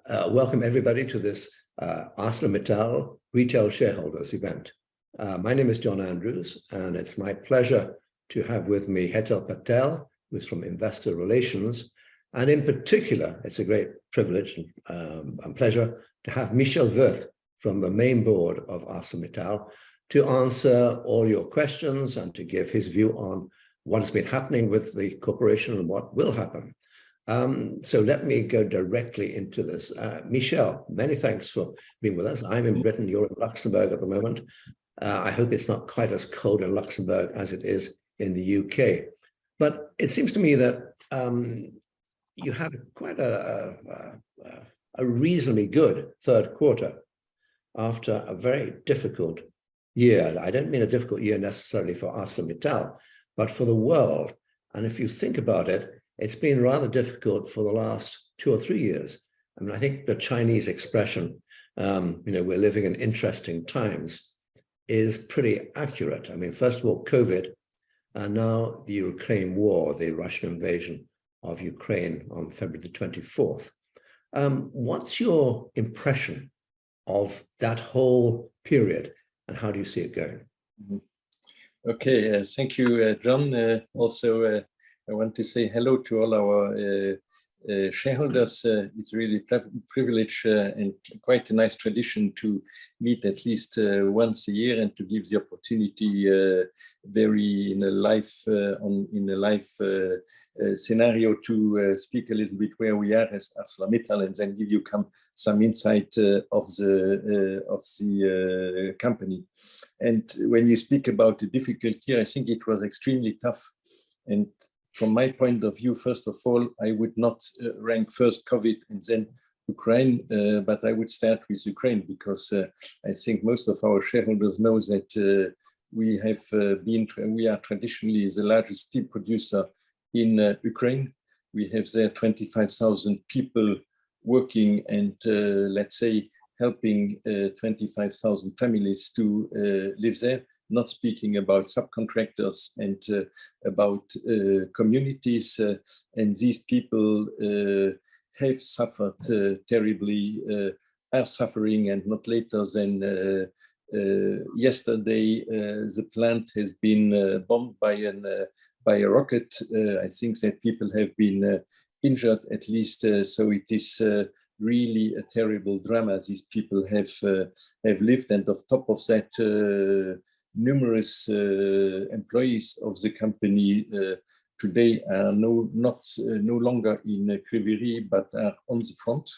Welcome everybody to this ArcelorMittal Retail Shareholders event. My name is John Andrews, and it's my pleasure to have with me Hetal Patel, who's from Investor Relations. And in particular, it's a great privilege and pleasure to have Michel Wirth from the main board of ArcelorMittal to answer all your questions and to give his view on what has been happening with the corporation and what will happen. So let me go directly into this. Michel, many thanks for being with us. I'm in Britain, you're in Luxembourg at the moment. I hope it's not quite as cold in Luxembourg as it is in the UK. But it seems to me that you had quite a reasonably good third quarter after a very difficult year. I don't mean a difficult year necessarily for ArcelorMittal, but for the world. And if you think about it, it's been rather difficult for the last 2 or 3 years. I mean, I think the Chinese expression, we're living in interesting times, is pretty accurate. I mean, first of all, COVID, and now the Ukraine war, the Russian invasion of Ukraine on February the 24th. What's your impression of that whole period, and how do you see it going? Okay, thank you, John. Also, I want to say hello to all our shareholders. It's really a privilege and quite a nice tradition to meet at least once a year and to give the opportunity in a live scenario to speak a little bit where we are as ArcelorMittal and then give you some insight of the company. And when you speak about a difficult year, I think it was extremely tough. And from my point of view, first of all, I would not rank first COVID and then Ukraine, but I would start with Ukraine because I think most of our shareholders know that we are traditionally the largest steel producer in Ukraine. We have there 25,000 people working and let's say helping 25,000 families to live there. Not speaking about subcontractors and about communities. And these people have suffered terribly, are suffering, and not later than yesterday, the plant has been bombed by a rocket. I think that people have been injured at least, so it is really a terrible drama these people have lived. And on top of that, numerous employees of the company today are no longer in Kryvyi, but are on the front.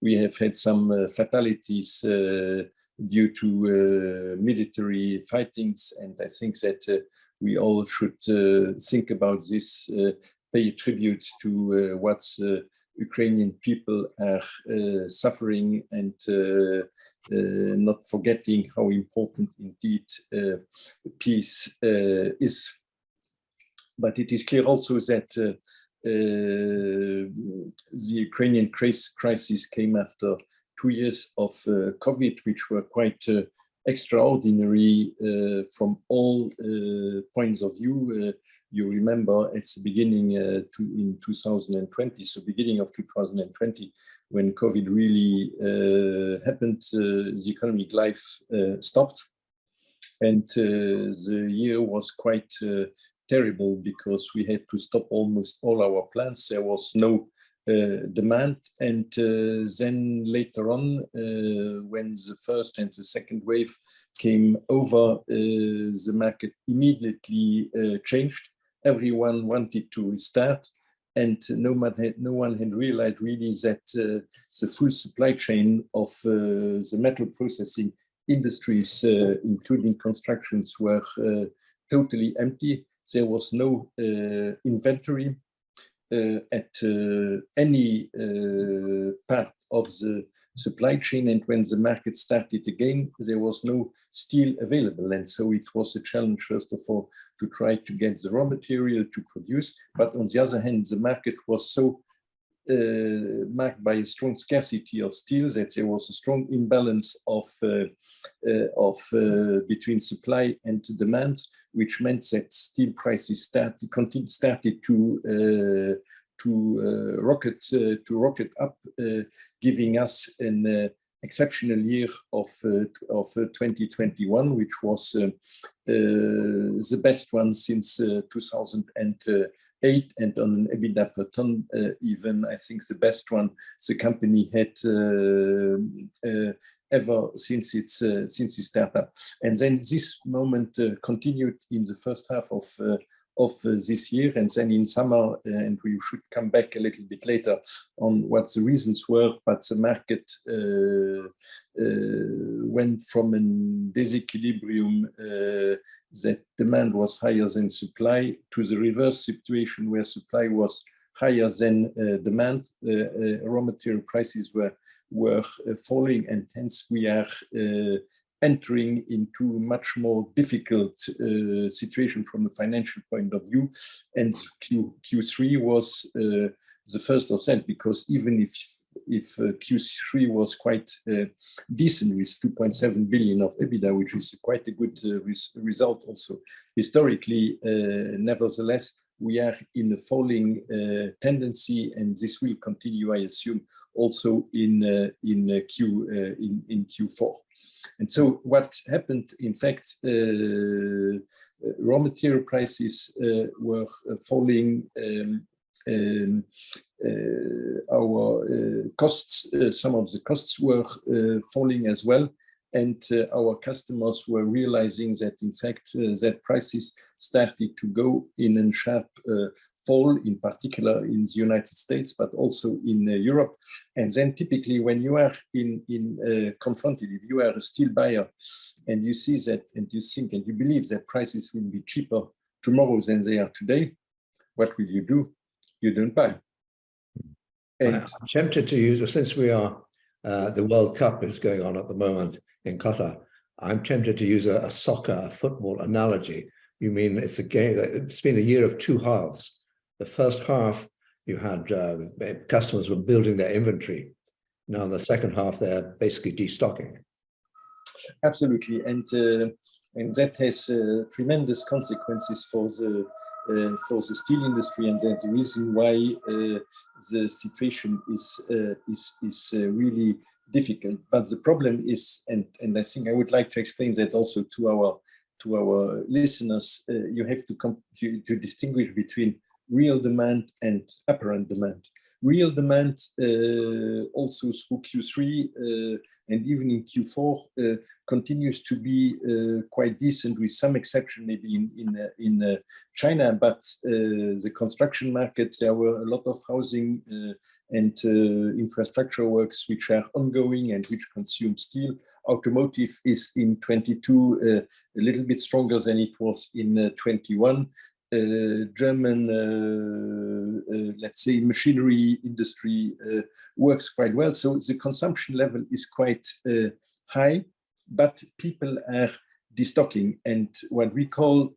We have had some fatalities due to military fightings, and I think that we all should think about this, pay tribute to what Ukrainian people are suffering, and not forgetting how important indeed peace is. But it is clear also that the Ukrainian crisis came after 2 years of COVID, which were quite extraordinary from all points of view. You remember at the beginning in 2020, so beginning of 2020, when COVID really happened, the economic life stopped. And the year was quite terrible because we had to stop almost all our plants. There was no demand. And then later on, when the first and the second wave came over, the market immediately changed. Everyone wanted to restart, and no one had realized really that the full supply chain of the metal processing industries, including constructions, were totally empty. There was no inventory at any part of the supply chain, and when the market started again, there was no steel available. And so it was a challenge, first of all, to try to get the raw material to produce. But on the other hand, the market was so marked by a strong scarcity of steel that there was a strong imbalance between supply and demand, which meant that steel prices started rocket up, giving us an exceptional year of 2021, which was the best one since 2008, and on an EBITDA per ton, even I think the best one the company had ever since its startup. And then this moment continued in the first half of this year, and then in summer, and we should come back a little bit later on what the reasons were, but the market went from a disequilibrium that demand was higher than supply to the reverse situation where supply was higher than demand. Raw material prices were falling, and hence we are entering into a much more difficult situation from a financial point of view. And Q3 was the first of that, because even if Q3 was quite decent with 2.7 billion of EBITDA, which is quite a good result also historically, nevertheless, we are in a falling tendency, and this will continue, I assume, also in Q4. And so what happened, in fact, raw material prices were falling, our costs, some of the costs were falling as well, and our customers were realizing that, in fact, that prices started to go in a sharp fall, in particular in the United States, but also in Europe. And then typically when you are confronted, if you are a steel buyer and you see that, and you think and you believe that prices will be cheaper tomorrow than they are today, what will you do? You don't buy. And I'm tempted to use, since we are, the World Cup is going on at the moment in Qatar, I'm tempted to use a football analogy. You mean it's a game, it's been a year of two halves. The first half, you had customers were building their inventory. Now in the second half, they're basically destocking. Absolutely, and that has tremendous consequences for the steel industry, and that's the reason why the situation is really difficult. But the problem is, and I think I would like to explain that also to our listeners, you have to distinguish between real demand and apparent demand. Real demand also through Q3 and even in Q4 continues to be quite decent, with some exception maybe in China, but the construction market, there were a lot of housing and infrastructure works which are ongoing and which consume steel. Automotive is in 22 a little bit stronger than it was in 21. German, let's say, machinery industry works quite well. So the consumption level is quite high, but people are destocking. And what we call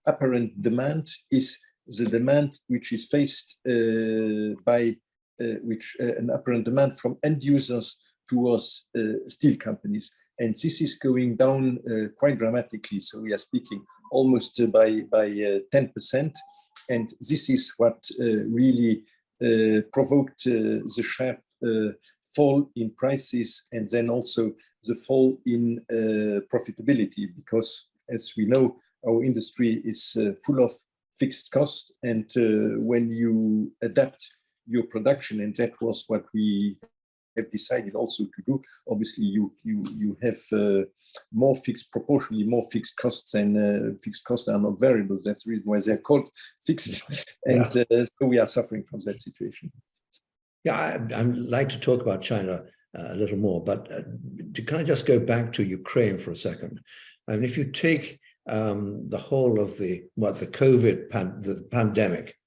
apparent demand is the demand which is faced by an apparent demand from end users towards steel companies. And this is going down quite dramatically. So we are speaking almost by 10%. And this is what really provoked the sharp fall in prices, and then also the fall in profitability, because as we know, our industry is full of fixed costs. And when you adapt your production, and that was what we have decided also to do, obviously you have proportionally more fixed costs, and fixed costs are not variables. That's the reason why they're called fixed. And so we are suffering from that situation. Yeah, I'd like to talk about China a little more, but can I just go back to Ukraine for a second? And if you take the whole of the pandemic,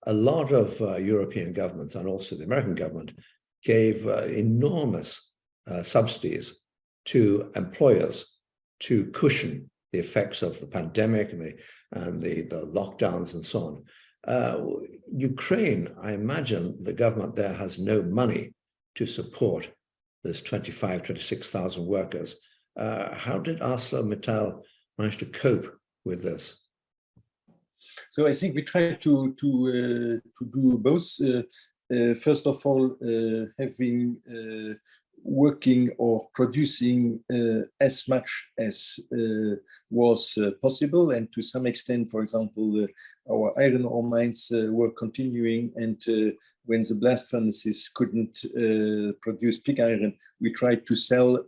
a lot of European governments and also the American government gave enormous subsidies to employers to cushion the effects of the pandemic and the lockdowns and so on. Ukraine, I imagine the government there has no money to support this 26,000 workers. How did ArcelorMittal manage to cope with this? So I think we try to do both. First of all, having working or producing as much as was possible, and to some extent, for example, our iron ore mines were continuing, and when the blast furnaces couldn't produce pig iron, we tried to sell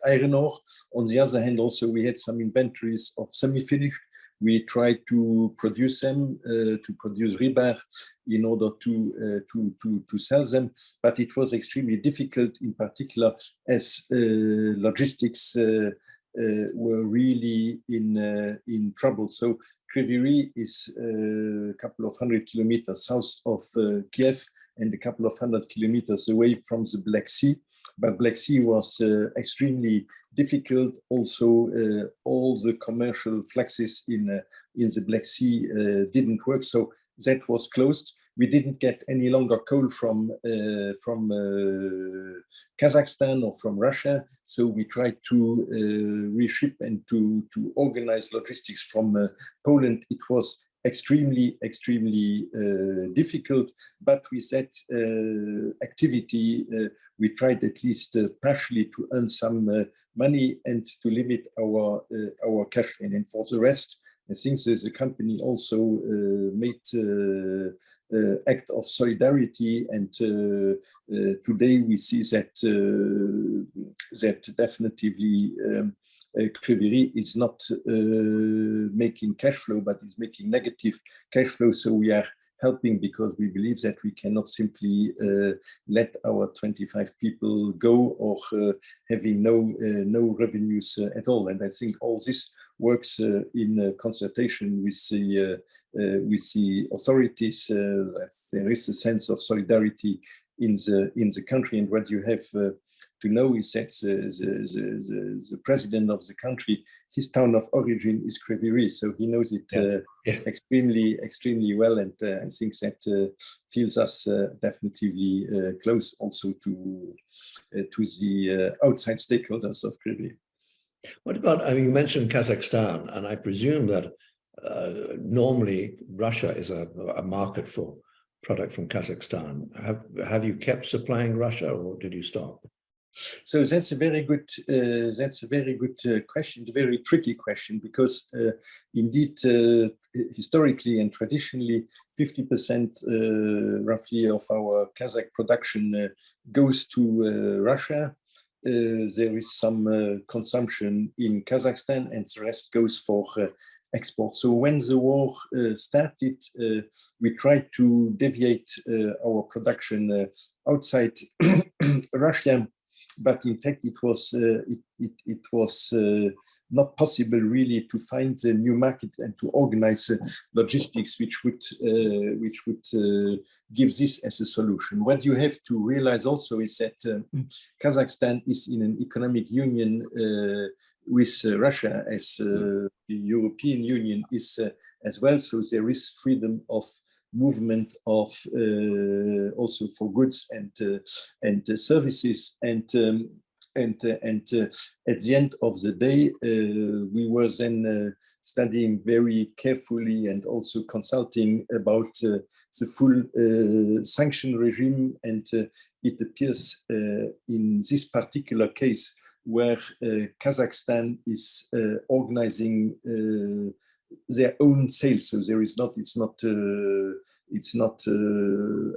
iron ore. On the other hand, also we had some inventories of semi-finished. We tried to produce them, to produce rebar in order to sell them, but it was extremely difficult, in particular as logistics were really in trouble. So Kryvyi is a couple of 100 kilometers south of Kiev and a couple of 100 kilometers away from the Black Sea. But Black Sea was extremely difficult. Also, all the commercial fluxes in the Black Sea didn't work, so that was closed. We didn't get any longer coal from Kazakhstan or from Russia, so we tried to reship and to organize logistics from Poland. It was extremely difficult, but with that activity, we tried at least partially to earn some money and to limit our cash in. And for the rest, I think the company also made act of solidarity, and today we see that that definitively Kryvyi is not making cash flow, but is making negative cash flow. So we are helping because we believe that we cannot simply let our 25 people go or having no revenues at all. And I think all this works in consultation with the authorities. There is a sense of solidarity in the country, and what you have to know is that the president of the country, his town of origin is Kryvyi, so he knows it extremely well, and I think that feels us definitively close also to the outside stakeholders of Kryvyi. What about, I mean, you mentioned Kazakhstan, and I presume that normally Russia is a market for product from Kazakhstan. Have you kept supplying Russia, or did you stop? So that's a very good question, a very tricky question, because indeed, historically and traditionally, 50% roughly of our Kazakh production goes to Russia. There is some consumption in Kazakhstan, and the rest goes for export. So when the war started, we tried to deviate our production outside Russia. But in fact, it was not possible really to find a new market and to organize logistics which would give this as a solution. What you have to realize also is that Kazakhstan is in an economic union with Russia, as the European Union is as well. So there is freedom of movement of also for goods and services, and at the end of the day, we were then studying very carefully and also consulting about the full sanction regime, and it appears in this particular case where Kazakhstan is organizing their own sales. So there is not, it's not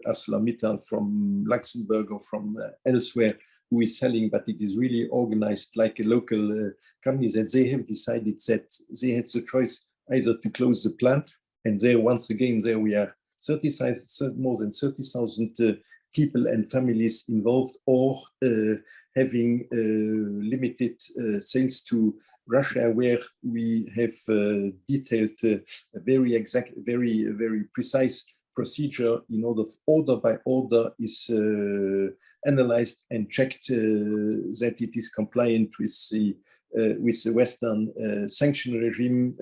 ArcelorMittal from Luxembourg or from elsewhere who is selling, but it is really organized like a local company, that they have decided that they had the choice either to close the plant, and there once again, there we are more than 30,000 people and families involved, or having limited sales to Russia, where we have detailed a very exact, very precise procedure in order by order is analyzed and checked that it is compliant with the Western sanction regime,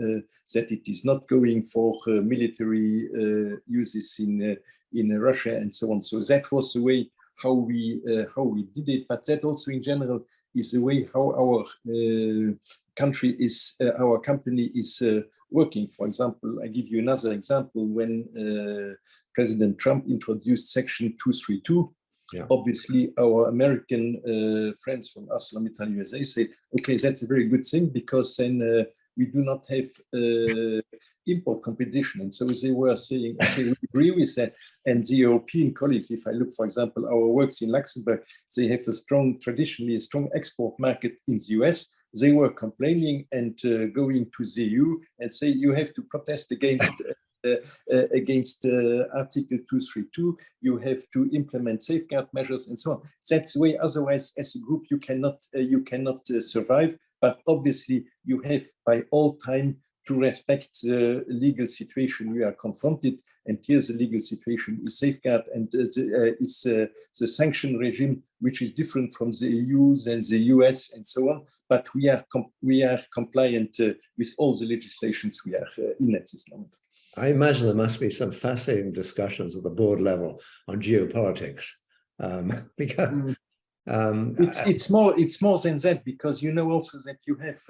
that it is not going for military uses in Russia and so on. So that was the way how we did it, but that also in general is the way how our our company is working. For example, I give you another example. When President Trump introduced Section 232, yeah. obviously our American friends from ArcelorMittal USA say, okay, that's a very good thing, because then we do not have import competition. And so they were saying, okay, we agree with that. And the European colleagues, if I look, for example, our works in Luxembourg, they have traditionally a strong export market in the US. They were complaining and going to the EU and say, you have to protest against Article 232, you have to implement safeguard measures and so on. That's the way. Otherwise, as a group, you cannot survive. But obviously, you have by all time to respect the legal situation we are confronted. And here the legal situation is safeguard, and is the sanction regime, which is different from the EU and the US and so on. But we are compliant with all the legislations we are in at this moment. I imagine there must be some fascinating discussions at the board level on geopolitics, because it's more than that, because you know also that you have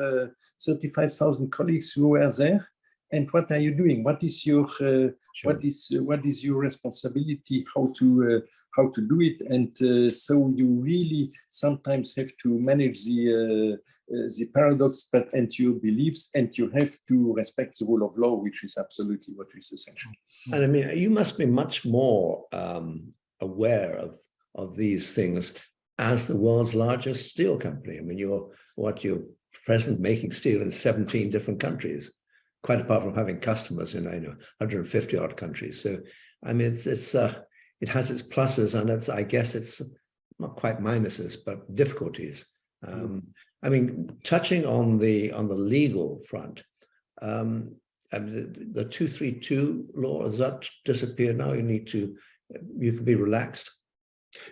35,000 colleagues who are there, and what are you doing? What is your sure. what is your responsibility? How to do it? And so you really sometimes have to manage the paradox, and your beliefs, and you have to respect the rule of law, which is absolutely what is essential. And I mean, you must be much more aware of these things as the world's largest steel company. I mean, you're present making steel in 17 different countries, quite apart from having customers in 150 odd countries. So, I mean, it has its pluses, and I guess it's not quite minuses, but difficulties. I mean, touching on the legal front, the 232 law, has that disappeared now? You can be relaxed.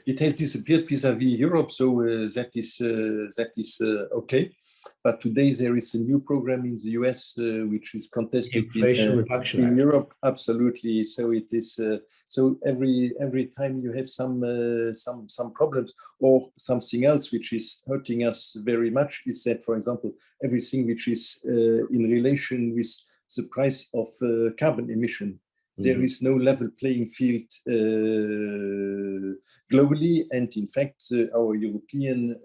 It has disappeared vis-à-vis Europe, so that is okay. But today there is a new program in the US which is contested in Europe. Absolutely. So it is. So every time you have some problems or something else which is hurting us very much is that, for example, everything which is in relation with the price of carbon emission. There is no level playing field globally, and in fact, our European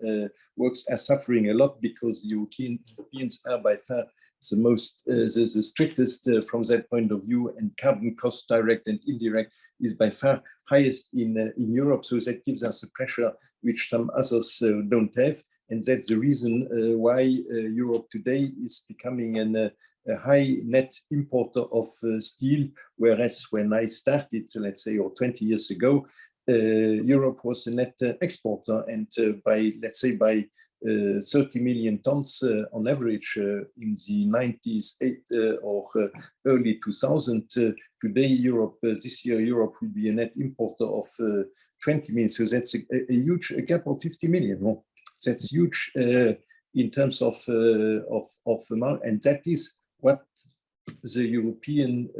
works are suffering a lot, because the Europeans are by far the strictest from that point of view, and carbon cost, direct and indirect, is by far highest in Europe. So that gives us a pressure which some others don't have, and that's the reason why Europe today is becoming a high net importer of steel, whereas when I started, let's say, or 20 years ago, Europe was a net exporter, and by 30 million tons on average in the 90s, or early 2000. Today, Europe, this year, Europe will be a net importer of 20 million. So that's a huge gap of 50 million. No? That's huge in terms of amount, and that is what the European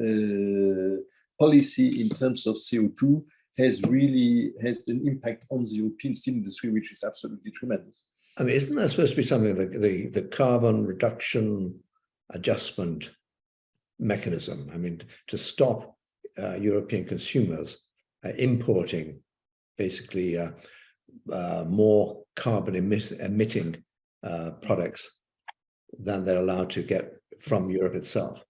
policy in terms of CO2 has an impact on the European steel industry, which is absolutely tremendous. I mean, isn't that supposed to be something like the carbon reduction adjustment mechanism? I mean, to stop European consumers importing basically more carbon emitting products than they're allowed to get from Europe itself.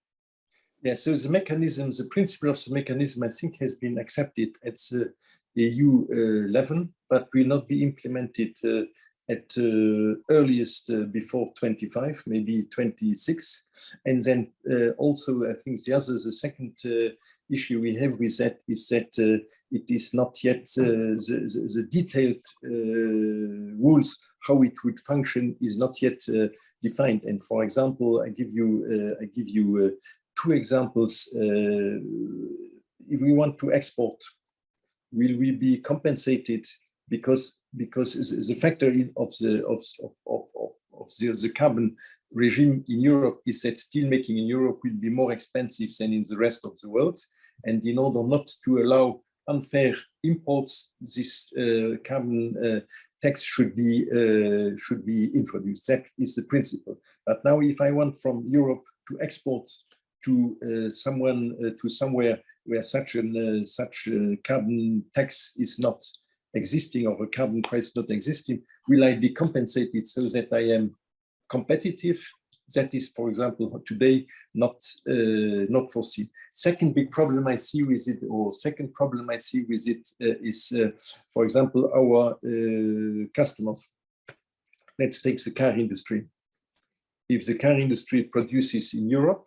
Yeah, so the mechanism, the principle of the mechanism, I think, has been accepted at the EU level, but will not be implemented at earliest before 25, maybe 26. And then also, I think the second issue we have with that is that it is not yet the detailed rules how it would function is not yet defined. And for example, I give you two examples. If we want to export, will we be compensated because the factor of the carbon regime in Europe is that steel making in Europe will be more expensive than in the rest of the world, and in order not to allow unfair imports, this carbon tax should be introduced. That is the principle. But now, if I want from Europe to export to somewhere where such a carbon tax is not existing, or a carbon price not existing, will I be compensated so that I am competitive? That is, for example, today not foreseen. Second big problem I see with it, is, for example, our customers. Let's take the car industry. If the car industry produces in Europe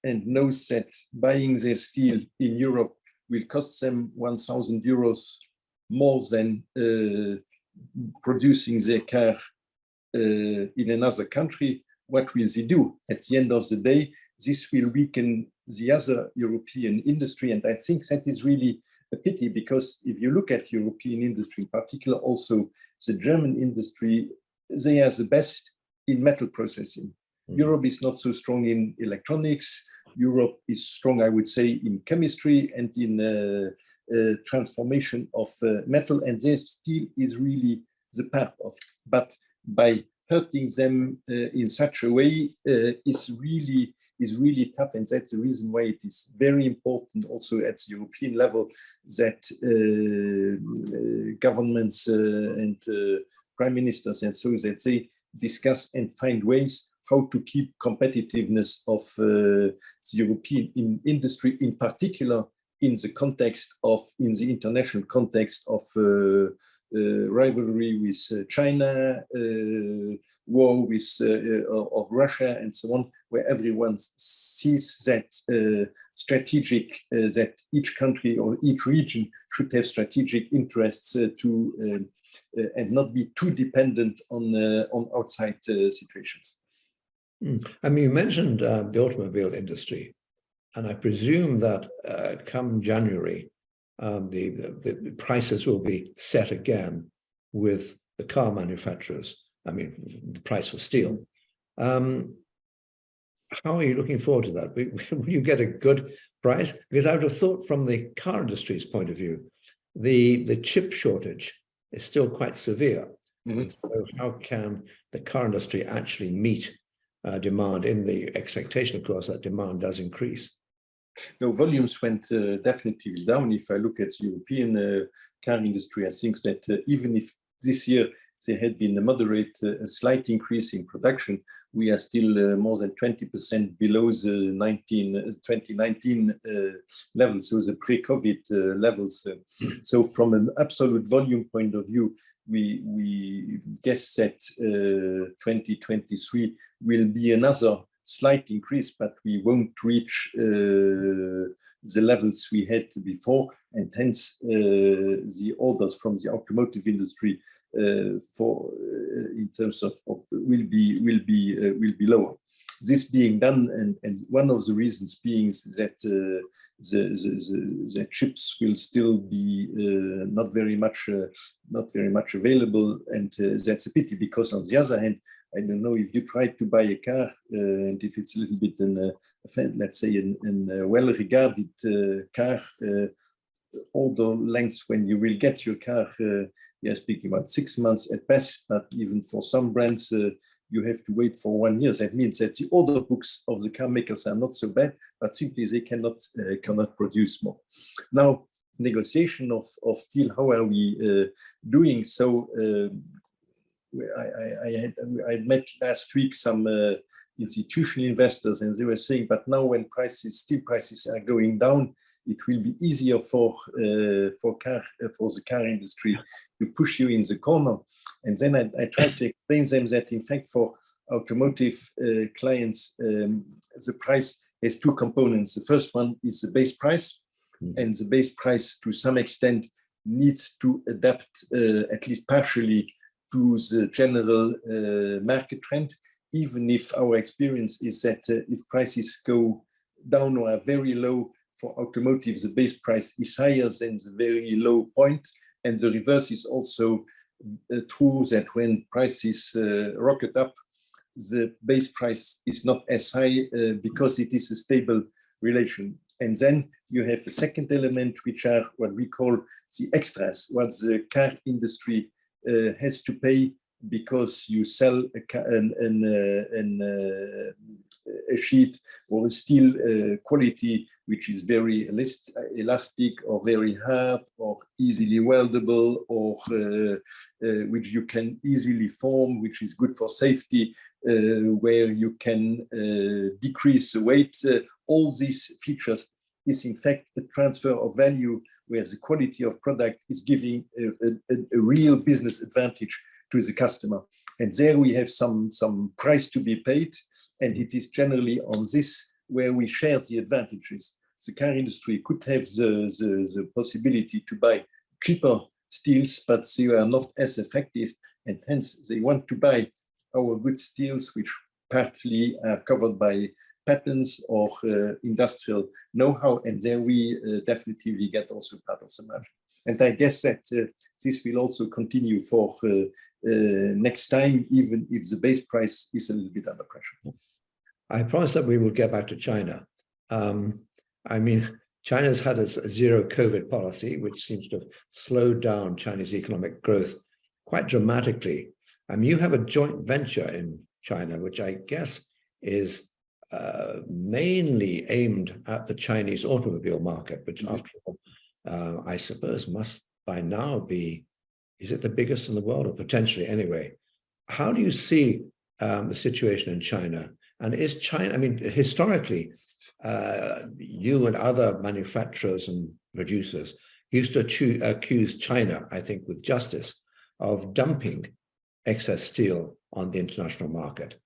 and knows that buying their steel in Europe will cost them 1,000 euros more than producing their car in another country, what will they do? At the end of the day, this will weaken the other European industry. And I think that is really a pity, because if you look at European industry, in particular also the German industry, they are the best in metal processing. Europe is not so strong in electronics. Europe is strong, I would say, in chemistry and in transformation of metal, and their steel is really the part of. But by hurting them in such a way is really tough, and that's the reason why it is very important also at the European level that governments and prime ministers and so that they discuss and find ways how to keep competitiveness of the European industry, in particular in the international context of rivalry with China, war of Russia, and so on, where everyone sees that that each country or each region should have strategic interests and not be too dependent on outside situations. I mean, you mentioned the automobile industry, and I presume that come January, the prices will be set again with the car manufacturers. I mean, the price for steel. How are you looking forward to that? Will you get a good price? Because I would have thought, from the car industry's point of view, the chip shortage is still quite severe. Mm-hmm. So how can the car industry actually meet demand, in the expectation, of course, that demand does increase? No, volumes went definitely down. If I look at European car industry, I think that even if this year there had been a moderate, a slight increase in production, we are still more than 20% below the 2019 levels, so the pre-COVID levels. So from an absolute volume point of view, we guess that 2023 will be another slight increase, but we won't reach the levels we had before, and hence the orders from the automotive industry in terms of will be lower. This being done, and one of the reasons being that the chips will still be not very much available, and that's a pity, because on the other hand, I don't know if you try to buy a car, and if it's a little bit let's say a well-regarded car, all the lengths when you will get your car, we are speaking about 6 months at best, but even for some brands, you have to wait for 1 year. That means that the order books of the car makers are not so bad, but simply they cannot produce more. Now, negotiation of steel, how are we doing? So I met last week some institutional investors, and they were saying, but now when steel prices are going down, it will be easier for the car industry to push you in the corner. And then I tried to explain them that, in fact, for automotive clients, the price has two components. The first one is the base price, and the base price, to some extent, needs to adapt, at least partially, to the general market trend, even if our experience is that if prices go down or are very low for automotive, the base price is higher than the very low point. And the reverse is also true, that when prices rocket up, the base price is not as high because it is a stable relation. And then you have a second element, which are what we call the extras, what the car industry has to pay because you sell a sheet or a steel quality which is very elastic or very hard or easily weldable or which you can easily form, which is good for safety, where you can decrease the weight. All these features is in fact a transfer of value where the quality of product is giving a real business advantage to the customer. And there we have some price to be paid, and it is generally on this where we share the advantages. The car industry could have the possibility to buy cheaper steels, but they are not as effective, and hence they want to buy our good steels, which partly are covered by patents or industrial know-how, and there we definitely get also part of the margin. And I guess that this will also continue for next time, even if the base price is a little bit under pressure. I promise that we will get back to China. I mean, China's had a zero COVID policy, which seems to have slowed down Chinese economic growth quite dramatically. You have a joint venture in China, which I guess is mainly aimed at the Chinese automobile market, which after all, I suppose must by now be, is it the biggest in the world, or potentially anyway? How do you see the situation in China? And is China, I mean, historically, you and other manufacturers and producers used to accuse China, I think with justice, of dumping excess steel on the international market.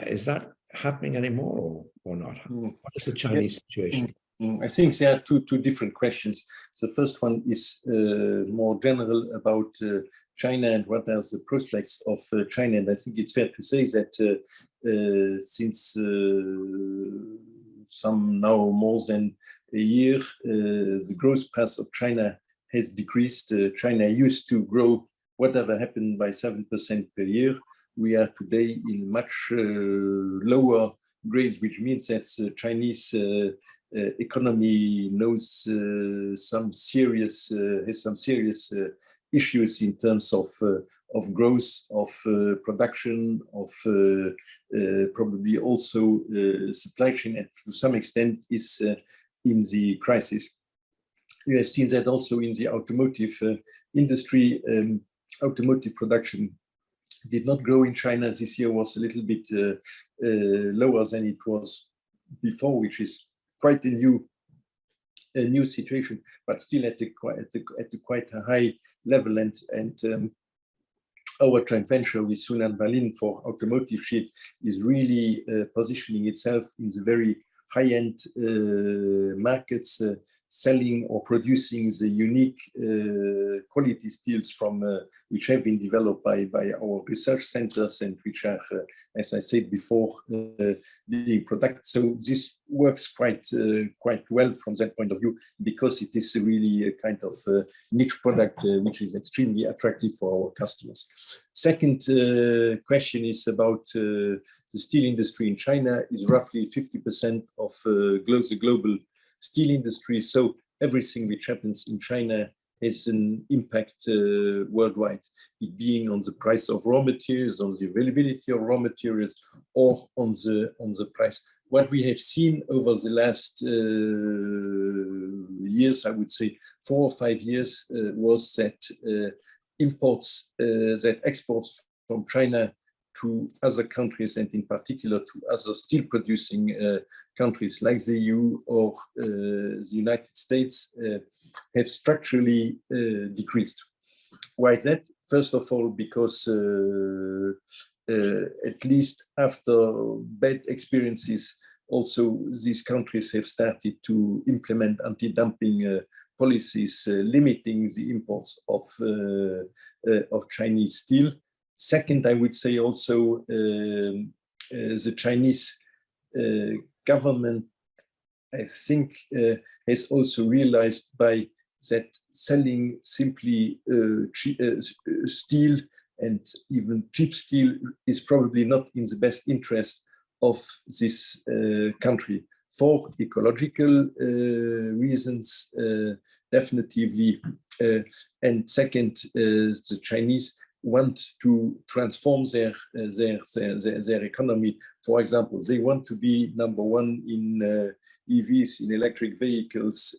Is that happening anymore or not? What is the Chinese situation? I think there are two different questions. The first one is more general about China and what are the prospects of China. And I think it's fair to say that since some now more than a year, the growth path of China has decreased. China used to grow whatever happened by 7% per year. We are today in much lower grades, which means that the Chinese economy knows some serious issues in terms of growth, of production, of probably also supply chain, and to some extent is in the crisis. You have seen that also in the automotive industry. Automotive production did not grow in China this year, was a little bit lower than it was before, which is quite a new situation, but still at quite a high level. And our joint venture with Sunan Berlin for automotive sheet is really positioning itself in the very high-end markets, selling or producing the unique quality steels from which have been developed by our research centers and which are, as I said before, being produced. So this works quite well from that point of view, because it is really a kind of niche product which is extremely attractive for our customers. Second question is about the steel industry in China is roughly 50% of the global steel industry. So everything which happens in China has an impact worldwide, it being on the price of raw materials, on the availability of raw materials, or on the price. What we have seen over the last years, I would say 4 or 5 years, was that exports from China to other countries, and in particular to other steel producing countries like the EU or the United States, have structurally decreased. Why is that? First of all, because at least after bad experiences, also these countries have started to implement anti-dumping policies, limiting the imports of Chinese steel. Second, I would say also the Chinese government, I think, has also realized by that selling simply steel and even cheap steel is probably not in the best interest of this country. for ecological reasons, definitively. And second, the Chinese want to transform their economy. For example, they want to be number one in EVs, in electric vehicles.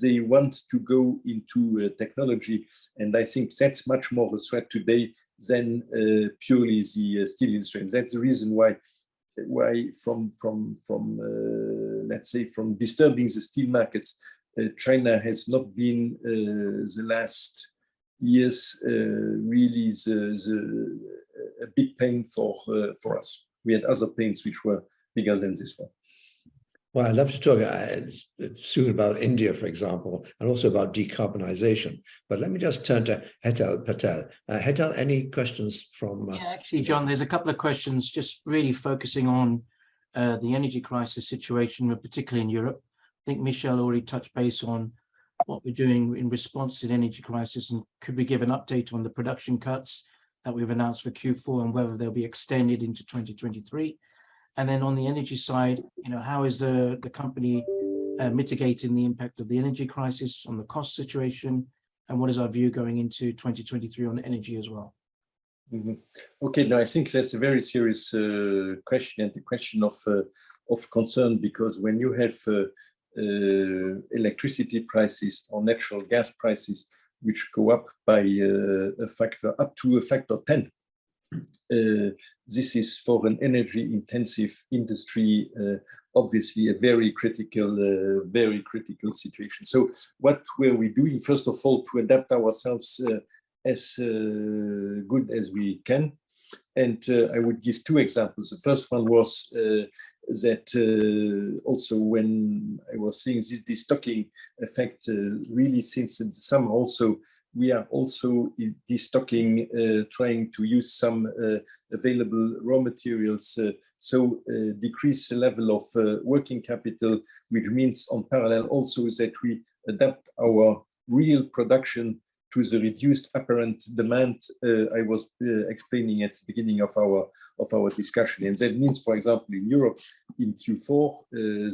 They want to go into technology, and I think that's much more a threat today than purely the steel industry. And that's the reason why let's say from disturbing the steel markets, China has not been the last years really a big pain for us. We had other pains which were bigger than this one. Well, I'd love to talk soon about India, for example, and also about decarbonization. But let me just turn to Hetal Patel. Hetal, any questions from? Yeah, actually, John, there's a couple of questions just really focusing on the energy crisis situation, particularly in Europe. I think Michel already touched base on what we're doing in response to the energy crisis, and could we give an update on the production cuts that we've announced for Q4 and whether they'll be extended into 2023? And then on the energy side, how is the company mitigating the impact of the energy crisis on the cost situation, and what is our view going into 2023 on energy as well? Mm-hmm. Okay, now I think that's a very serious question, and a question of concern, because when you have electricity prices or natural gas prices which go up by up to a factor 10, this is for an energy intensive industry obviously a very critical situation. So what were we doing? First of all, to adapt ourselves as good as we can. And I would give two examples. The first one was that also when I was seeing this destocking effect, really since the summer also, we are also destocking, trying to use some available raw materials, so decrease the level of working capital, which means on parallel also that we adapt our real production to the reduced apparent demand I was explaining at the beginning of our discussion. And that means, for example, in Europe in Q4,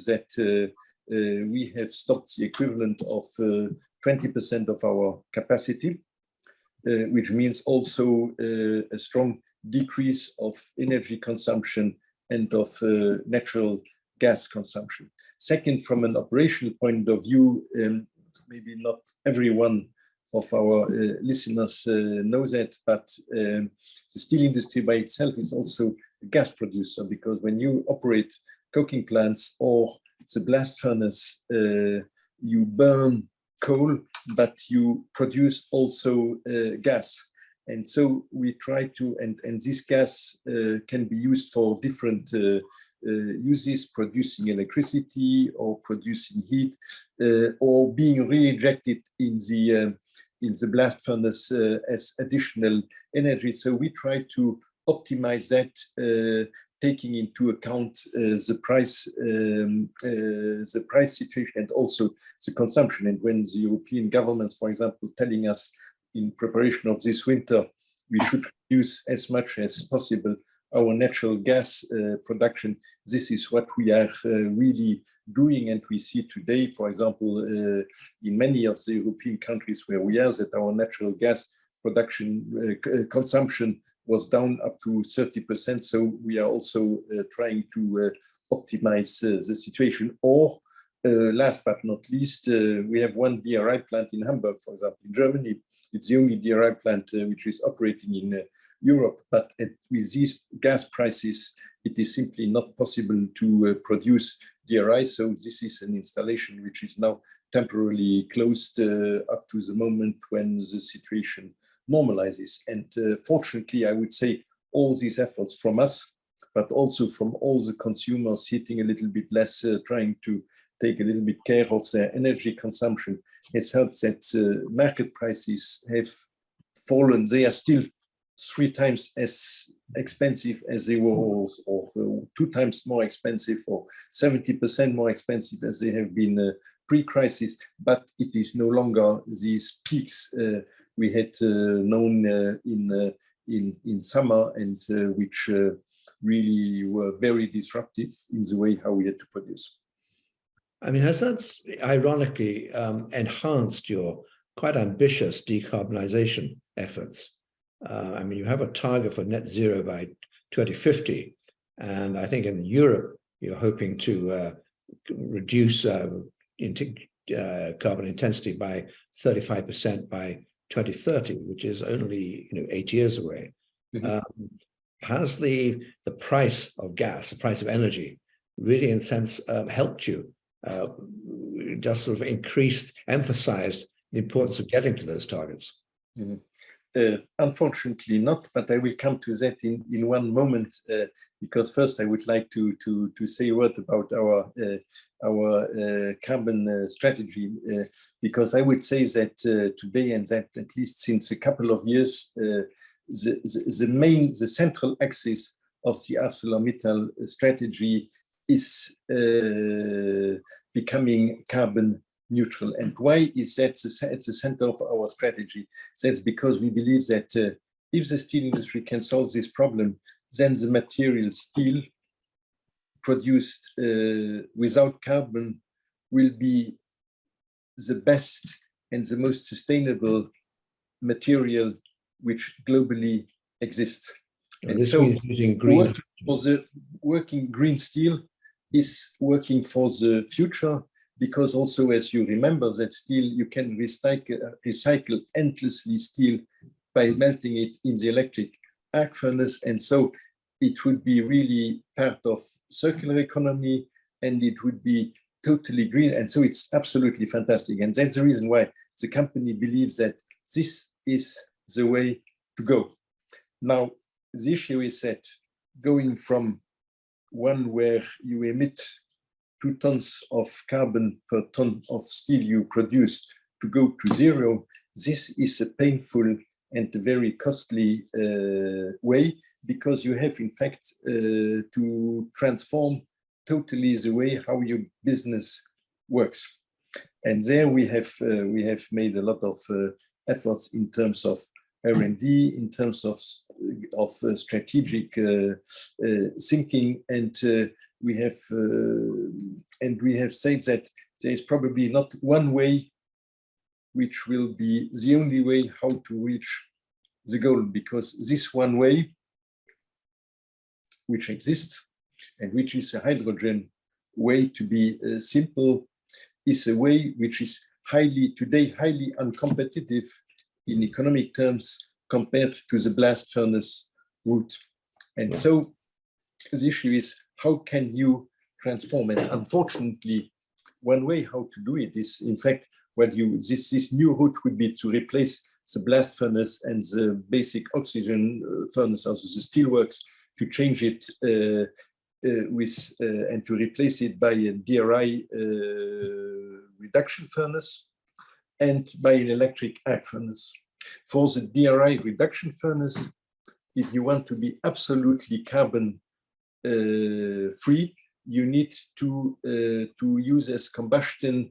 that we have stopped the equivalent of 20% of our capacity, which means also a strong decrease of energy consumption and of natural gas consumption. Second, from an operational point of view, maybe not everyone of our listeners know that, but the steel industry by itself is also a gas producer, because when you operate coking plants or the blast furnace, you burn coal, but you produce also gas. And so we try to, and this gas can be used for different uses, producing electricity or producing heat, or being re-injected in the blast furnace as additional energy. So we try to optimize that, taking into account the price situation and also the consumption. And when the European governments, for example, telling us in preparation of this winter, we should use as much as possible our natural gas production, this is what we are really doing. And we see today, for example, in many of the European countries where we are, that our natural gas production consumption was down up to 30%. So we are also trying to optimize the situation. Or last but not least, we have one DRI plant in Hamburg, for example, in Germany. It's the only DRI plant which is operating in Europe. But with these gas prices, it is simply not possible to produce DRI. So this is an installation which is now temporarily closed up to the moment when the situation normalizes. And fortunately, I would say all these efforts from us, but also from all the consumers hitting a little bit less, trying to take a little bit care of their energy consumption, has helped that market prices have fallen. They are still 3 times as expensive as they were, or 2 times more expensive, or 70% more expensive as they have been pre-crisis, but it is no longer these peaks we had known in summer, and which really were very disruptive in the way how we had to produce. I mean, has that ironically enhanced your quite ambitious decarbonization efforts? I mean, you have a target for net zero by 2050, and I think in Europe, you're hoping to reduce carbon intensity by 35% by 2030, which is only 8 years away. Mm-hmm. Has the price of gas, the price of energy, really in a sense helped you, just sort of emphasized the importance of getting to those targets? Mm-hmm. Unfortunately not, but I will come to that in one moment, because first I would like to say a word about our carbon strategy, because I would say that today, and that at least since a couple of years, the central axis of the ArcelorMittal strategy is becoming carbon neutral. And why is that at the center of our strategy? That's because we believe that if the steel industry can solve this problem, then the material steel produced without carbon will be the best and the most sustainable material which globally exists. And so using green working green steel is working for the future, because also, as you remember, that steel, you can recycle endlessly steel by melting it in the electric arc furnace. And so it would be really part of circular economy, and it would be totally green. And so it's absolutely fantastic. And that's the reason why the company believes that this is the way to go. Now, the issue is that going from one where you emit 2 tons of carbon per ton of steel you produce to go to zero, this is a painful and a very costly way, because you have in fact to transform totally the way how your business works. And there we have made a lot of efforts in terms of R&D, in terms of strategic thinking, and we have said that there is probably not one way which will be the only way how to reach the goal, because this one way which exists, and which is a hydrogen way, to be simple, is a way which is today highly uncompetitive in economic terms compared to the blast furnace route. And so the issue is, how can you transform? And unfortunately, one way how to do it is, in fact, this new route would be to replace the blast furnace and the basic oxygen furnace, also the steelworks, to change it and to replace it by a DRI reduction furnace and by an electric arc furnace. For the DRI reduction furnace, if you want to be absolutely carbon free, you need to use as combustion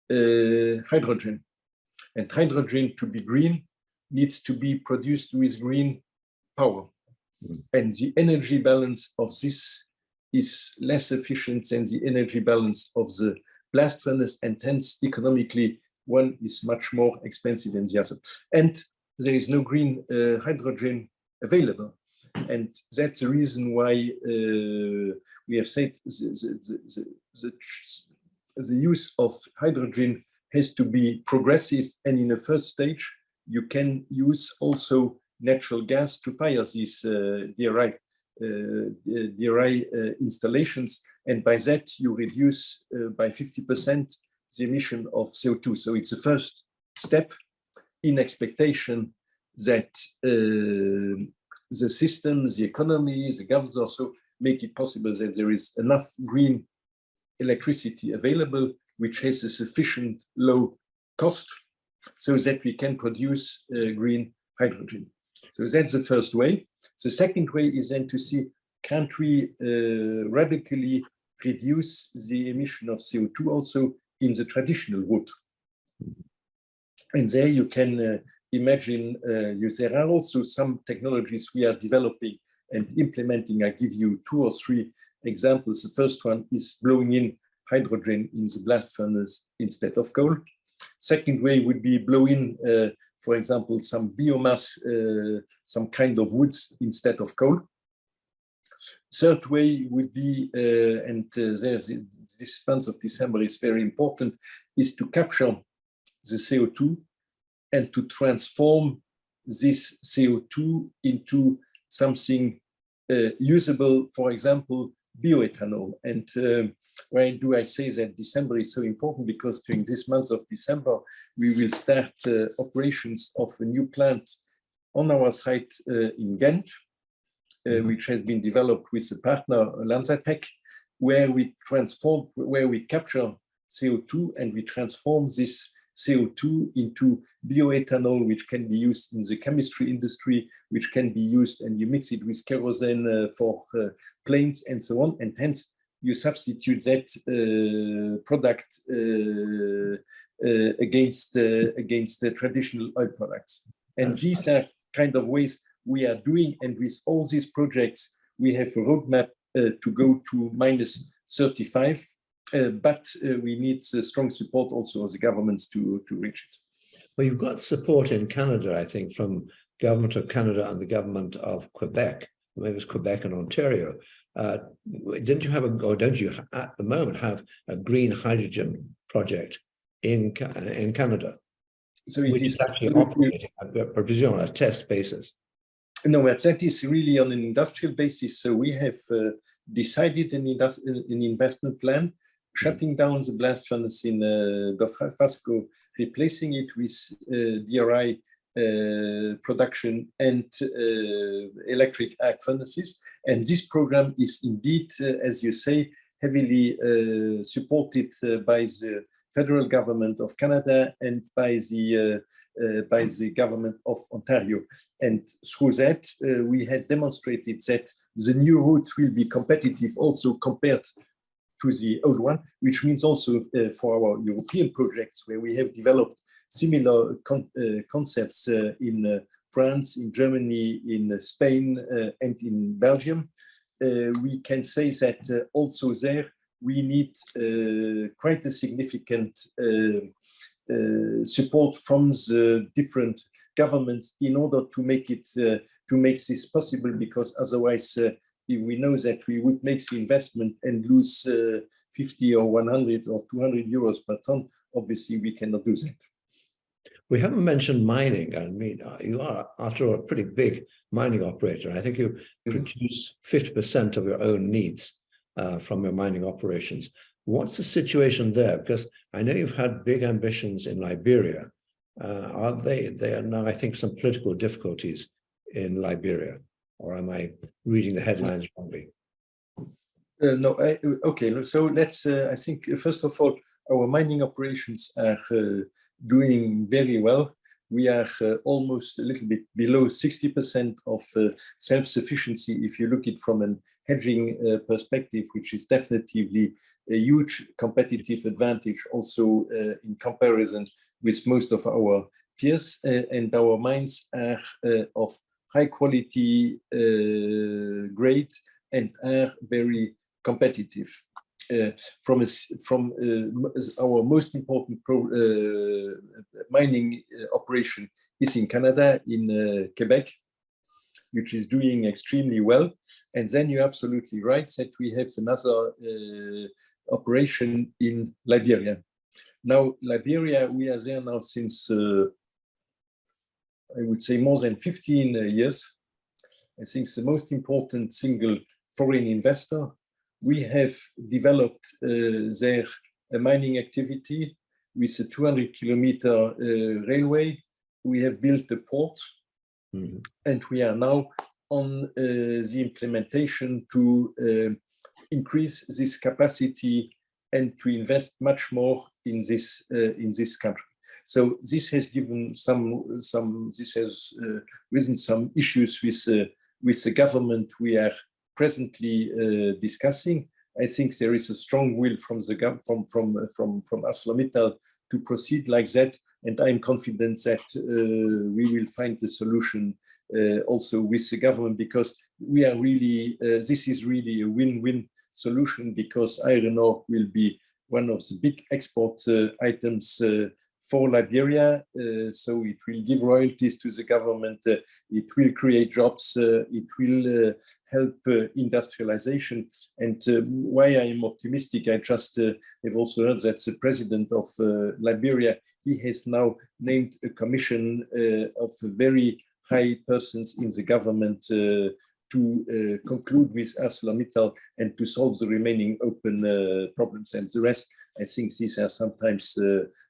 hydrogen. And hydrogen, to be green, needs to be produced with green power. And the energy balance of this is less efficient than the energy balance of the blast furnace, and hence economically one is much more expensive than the other. And there is no green hydrogen available. And that's the reason why we have said the use of hydrogen has to be progressive. And in the first stage, you can use also natural gas to fire these DRI installations. And by that, you reduce by 50% the emission of CO2. So it's a first step in expectation that the system, the economy, the government also make it possible that there is enough green electricity available, which has a sufficient low cost, so that we can produce green hydrogen. So that's the first way. The second way is then to see, can't we radically reduce the emission of CO2 also in the traditional route? And there you can imagine, there are also some technologies we are developing and implementing. I give you 2 or 3 examples. The first one is blowing in hydrogen in the blast furnace instead of coal. Second way would be blow in, for example, some biomass, some kind of woods instead of coal. Third way would be, this month of December is very important, is to capture the CO2 and to transform this CO2 into something usable, for example, bioethanol. And why do I say that December is so important? Because during this month of December, we will start operations of a new plant on our site in Ghent, which has been developed with a partner, Lanzatech, where we capture CO2 and we transform this CO2 into bioethanol, which can be used in the chemistry industry, which can be used, and you mix it with kerosene for planes and so on, and hence you substitute that product against the traditional oil products. And these are kind of ways we are doing, and with all these projects, we have a roadmap to go to -35, but we need strong support also of the governments to reach it. Well, you've got support in Canada, I think, from government of Canada and the government of Quebec. Maybe it's Quebec and Ontario. Didn't you have or don't you at the moment have a green hydrogen project in Canada? So it is actually operating, I presume, on a test basis. No, that is really on an industrial basis. So we have decided an investment plan, shutting down the blast furnace in Dofasco, replacing it with DRI production and electric arc furnaces. And this program is indeed, as you say, heavily supported by the federal government of Canada and by the government of Ontario. And through that, we have demonstrated that the new route will be competitive also compared to the old one, which means also for our European projects where we have developed similar concepts in France, in Germany, in Spain, and in Belgium. We can say that also there we need quite a significant support from the different governments in order to make it to make this possible, because otherwise if we know that we would make the investment and lose 50 or 100 or 200 euros per ton, obviously we cannot do that. We haven't mentioned mining. I mean, you are, after all, a pretty big mining operator. I think you produce 50% of your own needs from your mining operations. What's the situation there? Because I know you've had big ambitions in Liberia. They are now, I think, some political difficulties in Liberia, or am I reading the headlines wrongly? No, okay. So let's, I think, first of all, our mining operations are doing very well. We are almost a little bit below 60% of self-sufficiency if you look at it from an hedging perspective, which is definitely a huge competitive advantage also in comparison with most of our peers. And our mines are of high quality grade and are very competitive. From our most important mining operation is in Canada, in Quebec, which is doing extremely well. And then you're absolutely right that we have another operation in Liberia. Now, Liberia, we are there now since, I would say, more than 15 years. I think it's the most important single foreign investor. We have developed their mining activity with a 200-kilometer railway. We have built a port, and we are now on the implementation to increase this capacity and to invest much more in this country. So this has given this has risen some issues with the government we are presently discussing. I think there is a strong will from ArcelorMittal to proceed like that, and I'm confident that we will find the solution also with the government, because we are really this is really a win-win solution, because iron ore will be one of the big export items for Liberia. So it will give royalties to the government, it will create jobs, it will help industrialization. And why I am optimistic, I just have also heard that the president of Liberia, he has now named a commission of very high persons in the government to conclude with ArcelorMittal and to solve the remaining open problems. And the rest, I think these are sometimes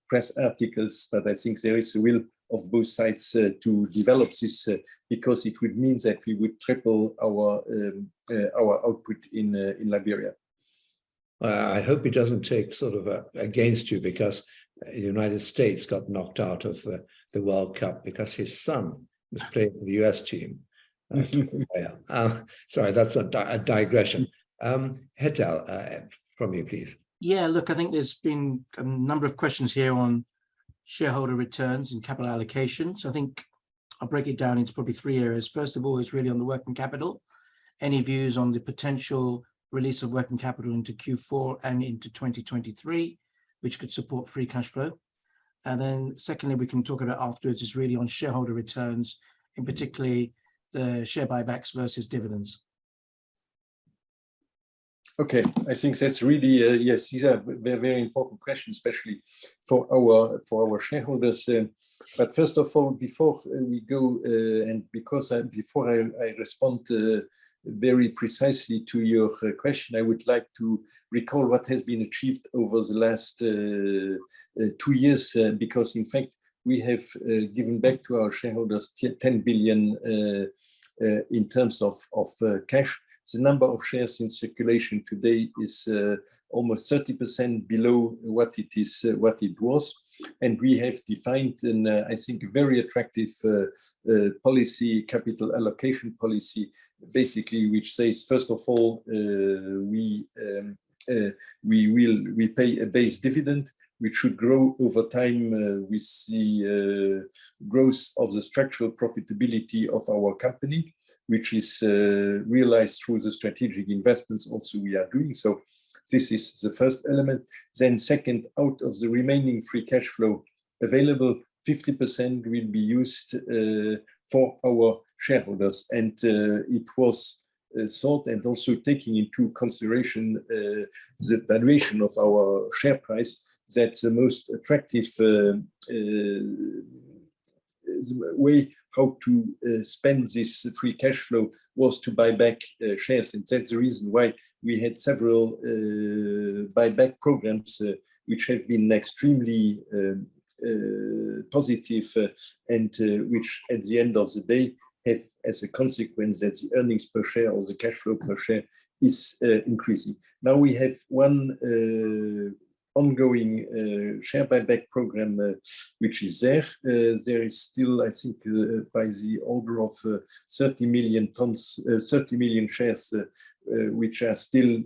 press articles, but I think there is a will of both sides to develop this because it would mean that we would triple our output in Liberia. I hope it doesn't take sort of against you because the United States got knocked out of the World Cup because his son was playing for the US team. Sorry, that's a digression. Hetal, from you, please. Yeah, look, I think there's been a number of questions here on shareholder returns and capital allocation. So I think I'll break it down into probably three areas. First of all, is really on the working capital. Any views on the potential release of working capital into Q4 and into 2023, which could support free cash flow. And then secondly, we can talk about afterwards is really on shareholder returns, in particularly the share buybacks versus dividends. Okay, I think that's really, yes, these are very, very important questions, especially for our shareholders. But first of all, before we go, and because before I respond very precisely to your question, I would like to recall what has been achieved over the last 2 years, because in fact, we have given back to our shareholders 10 billion in terms of cash. The number of shares in circulation today is almost 30% below what it was, and we have defined an I think a very attractive policy, capital allocation policy, basically, which says first of all we pay a base dividend which should grow over time with the growth of the structural profitability of our company, which is realized through the strategic investments also we are doing. So this is the first element. Then second, out of the remaining free cash flow available, 50% will be used for our shareholders. And it was thought, and also taking into consideration the valuation of our share price, that the most attractive way how to spend this free cash flow was to buy back shares. And that's the reason why we had several buyback programs which have been extremely positive and which at the end of the day have as a consequence that the earnings per share or the cash flow per share is increasing. Now we have one ongoing share buyback program which is there. There is still, I think, by the order of 30 million shares which are still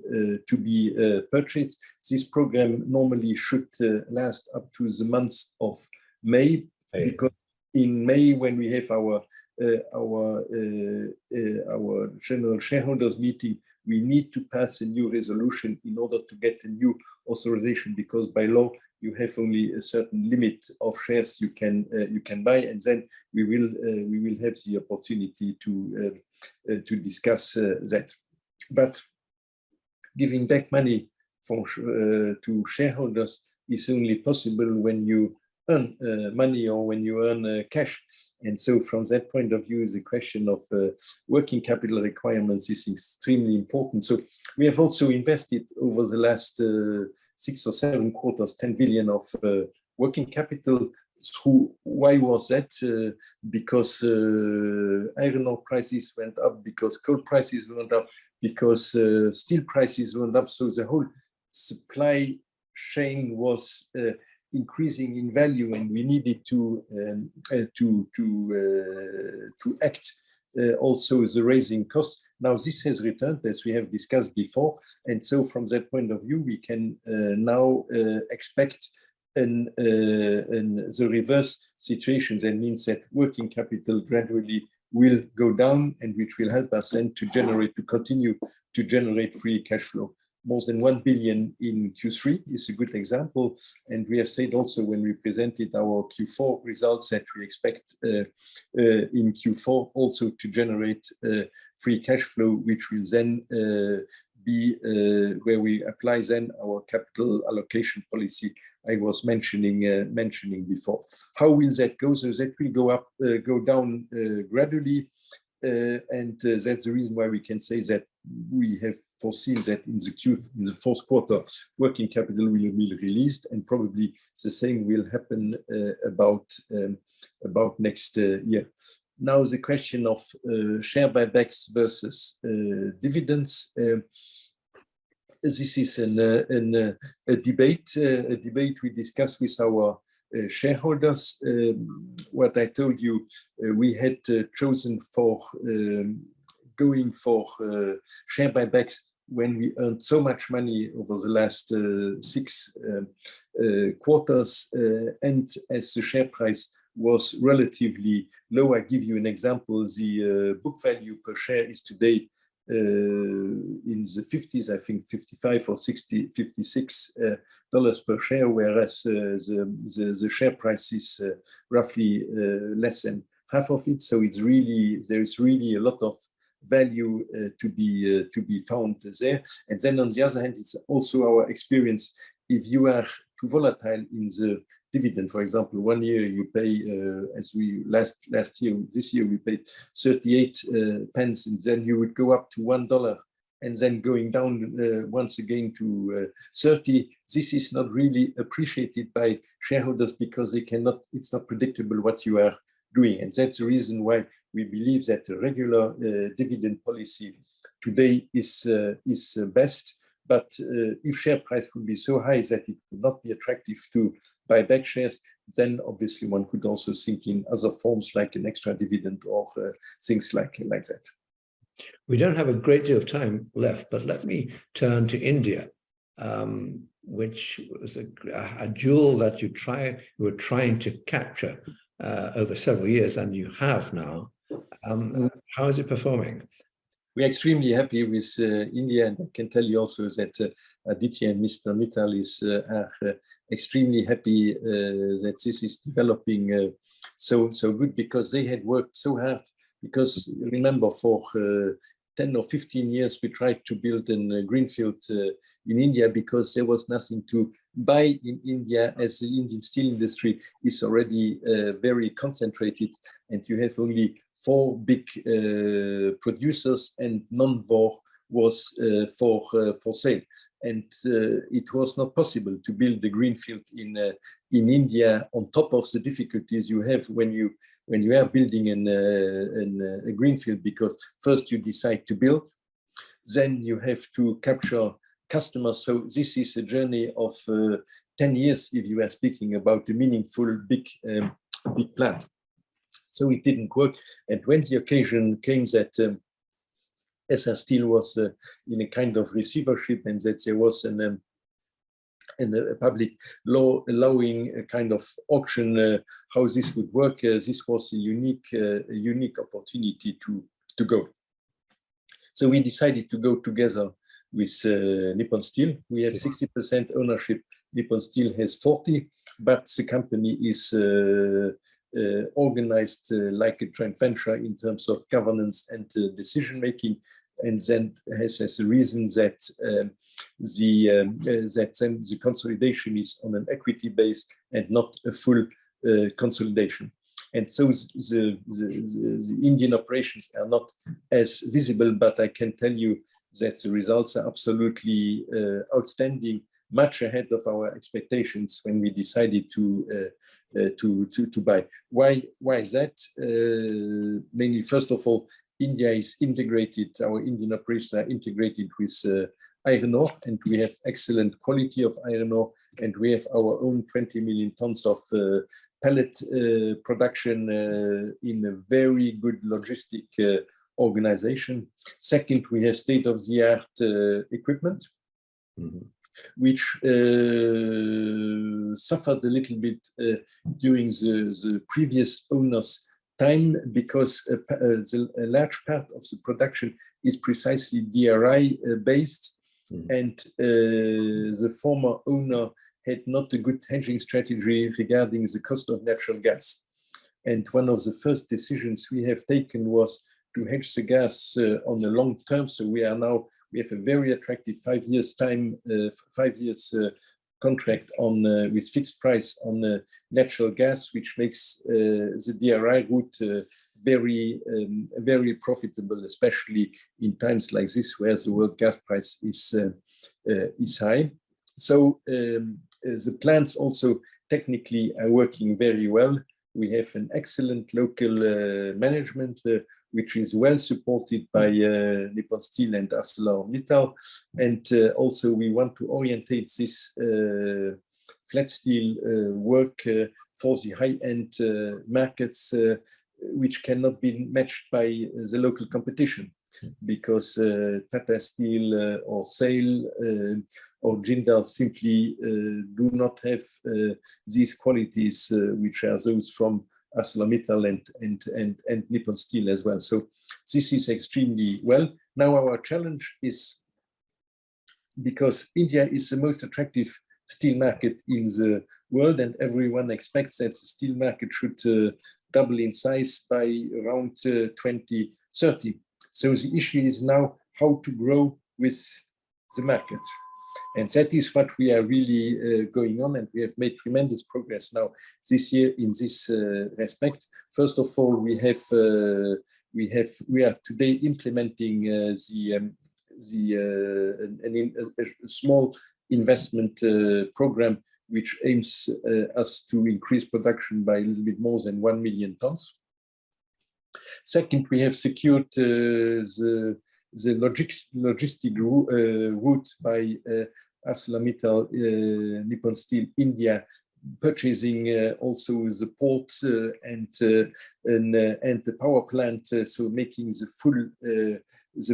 to be purchased. This program normally should last up to the month of May, because in May, when we have our general shareholders meeting, we need to pass a new resolution in order to get a new authorization, because by law you have only a certain limit of shares you can buy, and then we will have the opportunity to discuss that. But giving back money to shareholders is only possible when you earn money or when you earn cash. And so from that point of view, the question of working capital requirements is extremely important. So we have also invested over the last 6 or 7 quarters, 10 billion of working capital. Why was that? Because iron ore prices went up, because coal prices went up, because steel prices went up. So the whole supply chain was increasing in value, and we needed to act also the raising costs. Now this has returned, as we have discussed before, and so from that point of view, we can now expect the reverse situation. That means that working capital gradually will go down, and which will help us then to continue to generate free cash flow. more than 1 billion in Q3 is a good example. And we have said also when we presented our Q4 results that we expect in Q4 also to generate free cash flow, which will then be where we apply then our capital allocation policy I was mentioning before. How will that go? So that will go down gradually. And that's the reason why we can say that we have foreseen that in the fourth quarter, working capital will be released, and probably the same will happen about next year. Now the question of share buybacks versus dividends. This is a debate we discussed with our shareholders. What I told you, we had chosen for going for share buybacks when we earned so much money over the last 6 quarters, and as the share price was relatively low. I give you an example. The book value per share is today in the 50s, I think 55 or 60, $56 per share, whereas the share price is roughly less than half of it. So it's really, there is really a lot of value to be found there. And then on the other hand, it's also our experience, if you are too volatile in the dividend, for example, 1 year you pay, as we last year, this year we paid 38 pence, and then you would go up to $1 and then going down once again to 30. This is not really appreciated by shareholders because they cannot, it's not predictable what you are doing. And that's the reason why we believe that a regular dividend policy today is best. But if share price would be so high that it would not be attractive to buy back shares, then obviously one could also think in other forms like an extra dividend or things like that. We don't have a great deal of time left, but let me turn to India, which was a jewel that you were trying to capture over several years, and you have now. How is it performing? We're extremely happy with India, and I can tell you also that Aditya and Mr. Mittal are extremely happy that this is developing so good, because they had worked so hard. Because remember, for 10 or 15 years, we tried to build a greenfield in India because there was nothing to buy in India, as the Indian steel industry is already very concentrated, and you have only 4 big producers, and non-war was for sale. And it was not possible to build a greenfield in India on top of the difficulties you have when you are building a greenfield, because first you decide to build, then you have to capture customers. So this is a journey of 10 years if you are speaking about a meaningful big plant. So it didn't work. And when the occasion came that SR Steel was in a kind of receivership, and that there was a public law allowing a kind of auction, how this would work, this was a unique opportunity to go. So we decided to go together with Nippon Steel. We have 60% ownership. Nippon Steel has 40%, but the company is organized like a joint venture in terms of governance and decision making, and then has as a reason that the consolidation is on an equity base and not a full consolidation. And so the Indian operations are not as visible, but I can tell you that the results are absolutely outstanding, much ahead of our expectations when we decided to buy. Why is that? Mainly, first of all, India is integrated. Our Indian operations are integrated with iron ore, and we have excellent quality of iron ore, and we have our own 20 million tons of pellet production in a very good logistic organization. Second, we have state-of-the-art equipment, which suffered a little bit during the previous owner's time, because a large part of the production is precisely DRI based, and the former owner had not a good hedging strategy regarding the cost of natural gas. And one of the first decisions we have taken was to hedge the gas on the long term. So we have a very attractive 5 years time, 5 years contract on with fixed price on natural gas, which makes the DRI route very profitable, especially in times like this where the world gas price is high. So the plants also technically are working very well. We have an excellent local management, which is well supported by Nippon Steel and ArcelorMittal. And also we want to orientate this flat steel work for the high-end markets, which cannot be matched by the local competition, because Tata Steel or SAIL or Jindal simply do not have these qualities, which are those from ArcelorMittal and Nippon Steel as well. So this is extremely well. Now our challenge is, because India is the most attractive steel market in the world, and everyone expects that the steel market should double in size by around 2030. So the issue is now how to grow with the market. And that is what we are really going on, and we have made tremendous progress now this year in this respect. First of all, we are today implementing a small investment program which aims us to increase production by a little bit more than 1 million tons. Second, we have secured the logistic route by ArcelorMittal, Nippon Steel India, purchasing also the port and the power plant, so making the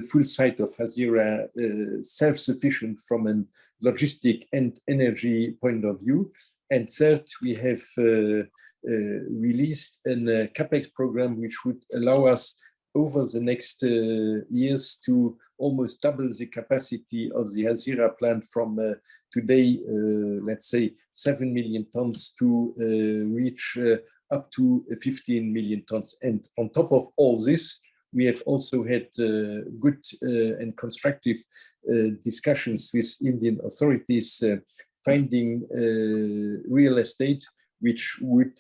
full site of Hazira self-sufficient from a logistic and energy point of view. And third, we have released a CapEx program which would allow us over the next years to almost double the capacity of the Hazira plant from today, let's say 7 million tons to reach up to 15 million tons. And on top of all this, we have also had good and constructive discussions with Indian authorities, finding real estate which will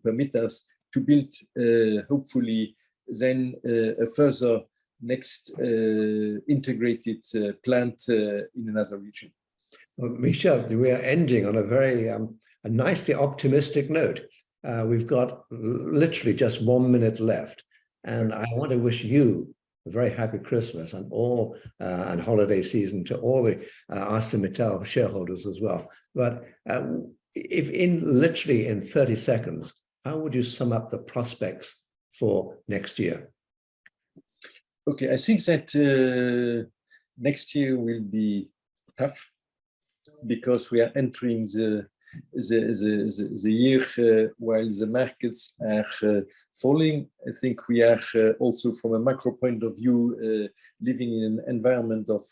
permit us to build hopefully then a further next integrated plant in another region. Well, Michel, we are ending on a very a nicely optimistic note. We've got literally just 1 minute left, and I want to wish you a very happy Christmas and all and holiday season to all the ArcelorMittal shareholders as well. But if literally in 30 seconds, how would you sum up the prospects for next year? Okay, I think that next year will be tough because we are entering the year while the markets are falling. I think we are also from a macro point of view living in an environment of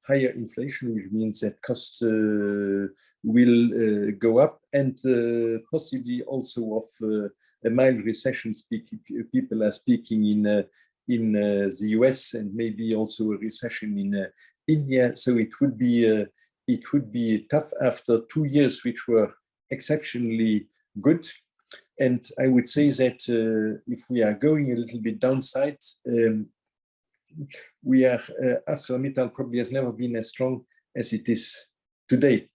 higher inflation, which means that costs will go up, and possibly also of a mild recession. People are speaking in the US and maybe also a recession in India. So it would be tough after 2 years which were exceptionally good. And I would say that if we are going a little bit downside, ArcelorMittal probably has never been as strong as it is today.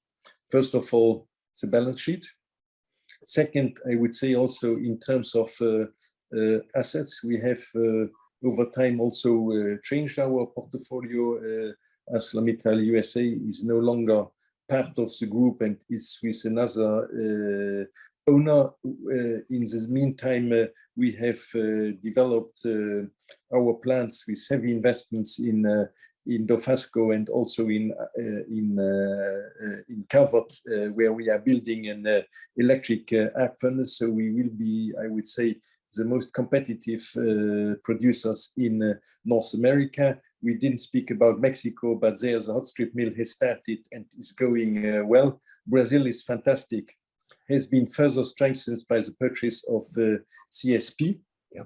First of all, the balance sheet. Second, I would say also in terms of assets, we have over time also changed our portfolio. ArcelorMittal USA is no longer part of the group and is with another owner. In the meantime, we have developed our plants with heavy investments in Dofasco and also in Calvert, where we are building an electric arc furnace. So we will be, I would say, the most competitive producers in North America. we didn't speak about Mexico, but there the hot strip mill has started and is going well. Brazil is fantastic, has been further strengthened by the purchase of CSP.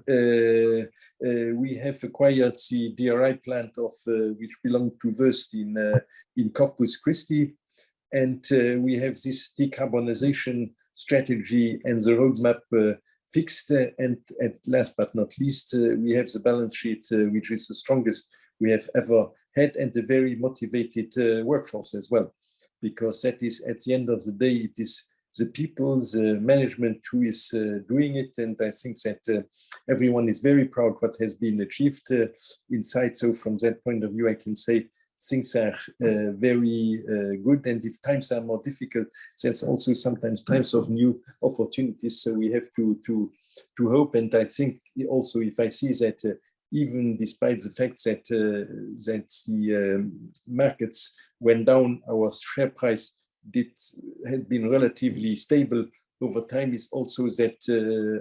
We have acquired the DRI plant of which belonged to Wurst in Corpus Christi, and we have this decarbonization strategy and the roadmap fixed. And at last but not least, we have the balance sheet, which is the strongest we have ever had, and a very motivated workforce as well, because that is, at the end of the day, it is the people, the management who is doing it. And I think that everyone is very proud what has been achieved inside. So from that point of view, I can say things are very good. And if times are more difficult, there's also sometimes times of new opportunities. So we have to hope. And I think also, if I see that even despite the fact that the markets went down, our share price had been relatively stable over time, is also that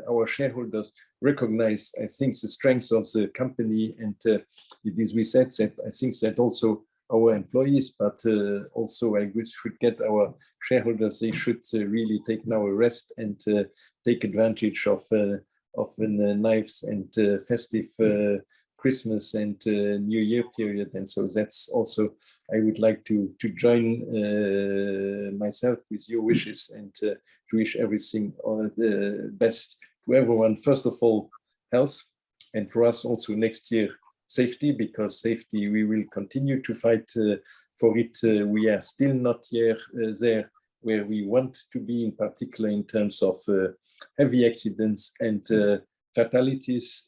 our shareholders recognize, I think, the strength of the company. And it is we said that I think that also our employees, but also I should get our shareholders, they should really take now a rest and take advantage of a nice and festive Christmas and New Year period. And so that's also, I would like to join myself with your wishes and to wish everything all the best to everyone. First of all, health, and for us also next year, safety, because safety, we will continue to fight for it. We are still not yet there where we want to be, in particular in terms of heavy accidents and fatalities.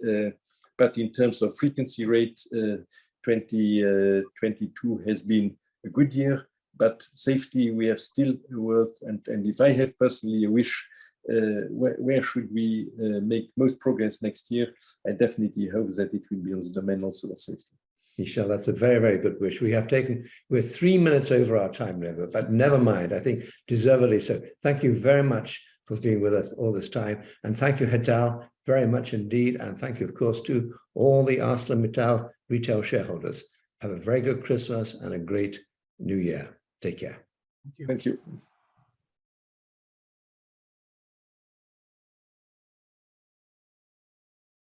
But in terms of frequency rate, 2022 has been a good year. But safety, we have still worked. And if I have personally a wish, where should we make most progress next year? I definitely hope that it will be on the domain also of safety. Michel, that's a very, very good wish. We're 3 minutes over our time limit, but never mind. I think deservedly so. Thank you very much for being with us all this time. And thank you, Hetal, very much indeed. And thank you, of course, to all the ArcelorMittal retail shareholders. Have a very good Christmas and a great New Year. Take care. Thank you.